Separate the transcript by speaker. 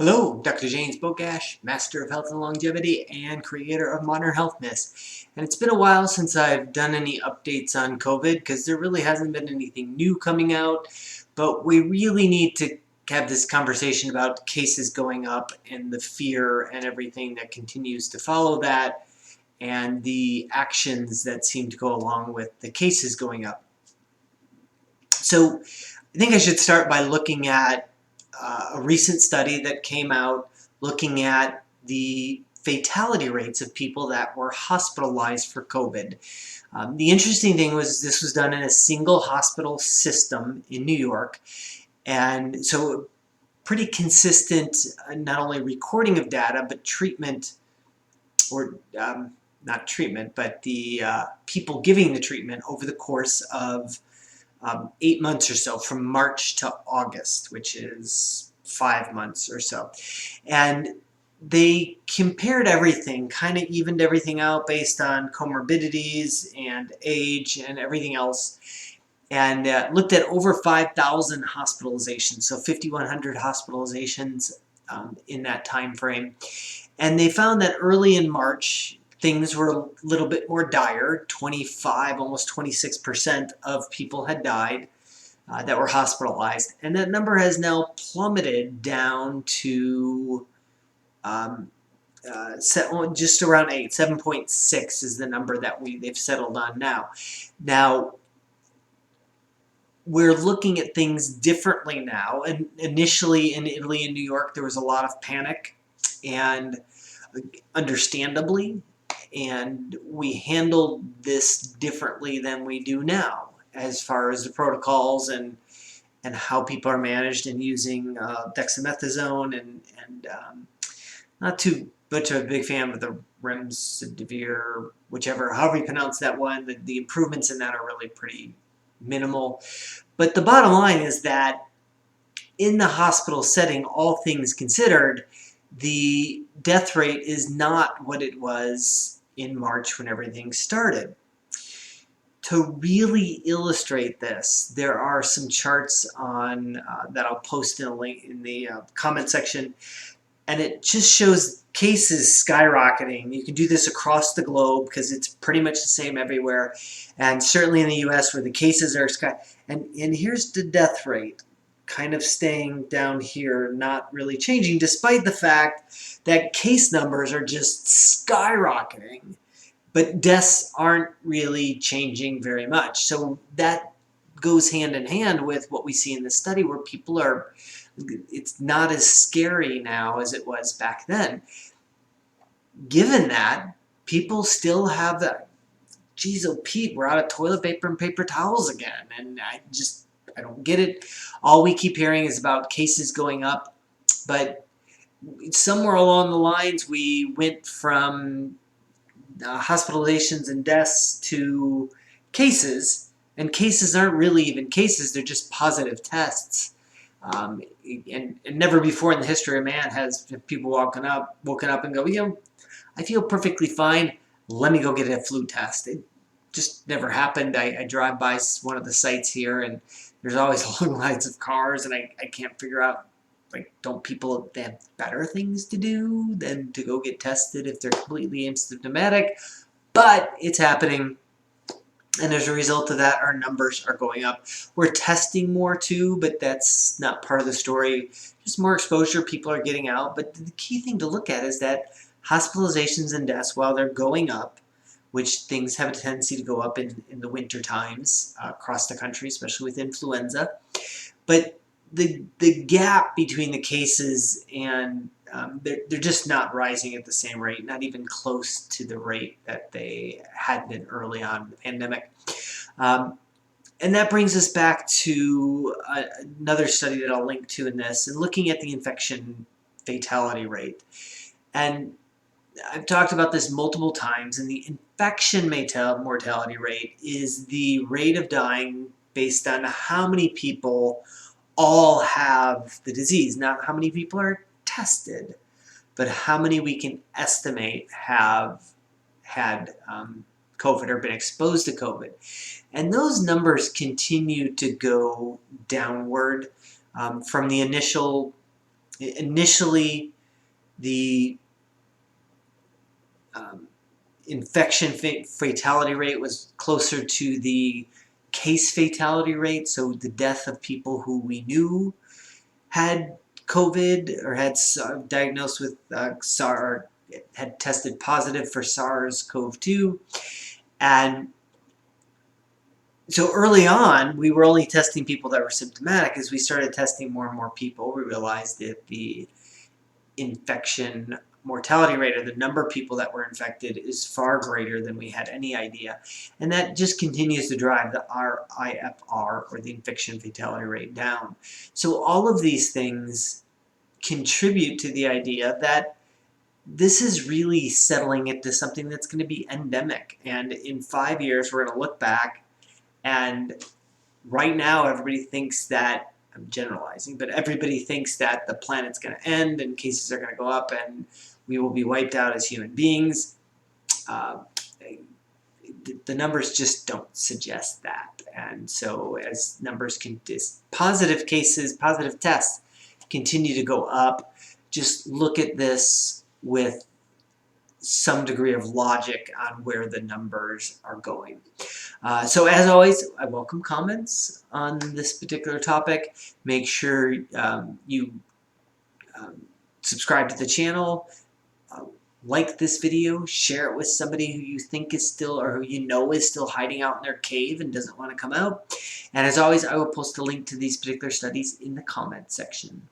Speaker 1: Hello, Dr. James Bogash, Master of Health and Longevity and creator of Modern Health Myths. And it's been a while since I've done any updates on COVID because there really hasn't been anything new coming out. But we really need to have this conversation about cases going up and the fear and everything that continues to follow that and the actions that seem to go along with the cases going up. So I think I should start by looking at a recent study that came out looking at the fatality rates of people that were hospitalized for COVID. The interesting thing was this was done in a single hospital system in New York, and so pretty consistent not only recording of data, but treatment, or not treatment, but the people giving the treatment over the course of 8 months or so, from March to August, which is 5 months or so. And they compared everything, kind of evened everything out based on comorbidities and age and everything else, and looked at over 5,000 hospitalizations, so 5,100 hospitalizations in that time frame. And they found that early in March, things were a little bit more dire. 25, almost 26% of people had died that were hospitalized. And that number has now plummeted down to just around 8. 7.6 is the number that they've settled on now. Now, we're looking at things differently now. And initially in Italy and New York, there was a lot of panic, and understandably, and we handled this differently than we do now as far as the protocols and how people are managed and using dexamethasone and not too much of a big fan of the remdesivir, however you pronounce that one. The improvements in that are really pretty minimal. But the bottom line is that in the hospital setting, all things considered, the death rate is not what it was in March when everything started. To really illustrate this, there are some charts on that I'll post in a link in the comment section, and it just shows cases skyrocketing. You can do this across the globe because it's pretty much the same everywhere, and certainly in the US where the cases are and here's the death rate, kind of staying down here, not really changing, despite the fact that case numbers are just skyrocketing, but deaths aren't really changing very much. So that goes hand in hand with what we see in this study, where people are, it's not as scary now as it was back then. Given that, people still have that, geez, oh Pete, we're out of toilet paper and paper towels again, and I don't get it. All we keep hearing is about cases going up, but somewhere along the lines we went from hospitalizations and deaths to cases, and cases aren't really even cases, they're just positive tests. And never before in the history of man has people woken up and go, I feel perfectly fine, let me go get a flu test. It just never happened. I drive by one of the sites here, and there's always long lines of cars, and I can't figure out, like, don't people have better things to do than to go get tested if they're completely asymptomatic? But it's happening, and as a result of that, our numbers are going up. We're testing more too, but that's not part of the story. Just more exposure, people are getting out. But the key thing to look at is that hospitalizations and deaths, while they're going up, which things have a tendency to go up in the winter times across the country, especially with influenza. But the gap between the cases and they're just not rising at the same rate, not even close to the rate that they had been early on in the pandemic. And that brings us back to another study that I'll link to in this, and looking at the infection fatality rate. And I've talked about this multiple times, and the infection mortality rate is the rate of dying based on how many people all have the disease. Not how many people are tested, but how many we can estimate have had COVID or been exposed to COVID. And those numbers continue to go downward from the initial initially the infection fatality rate was closer to the case fatality rate, so the death of people who we knew had COVID or had diagnosed with SARS, had tested positive for SARS-CoV-2. And so early on, we were only testing people that were symptomatic. As we started testing more and more people, we realized that the infection mortality rate, or the number of people that were infected, is far greater than we had any idea. And that just continues to drive the IFR, or the infection fatality rate, down. So all of these things contribute to the idea that this is really settling into something that's going to be endemic. And in 5 years, we're going to look back, and right now everybody thinks that, I'm generalizing, but everybody thinks that the planet's going to end and cases are going to go up and we will be wiped out as human beings. The numbers just don't suggest that. And so as numbers positive cases, positive tests continue to go up, just look at this with some degree of logic on where the numbers are going. So as always, I welcome comments on this particular topic. Make sure you subscribe to the channel, like this video, share it with somebody who you think is still, or who you know is still hiding out in their cave and doesn't want to come out. And as always, I will post a link to these particular studies in the comment section.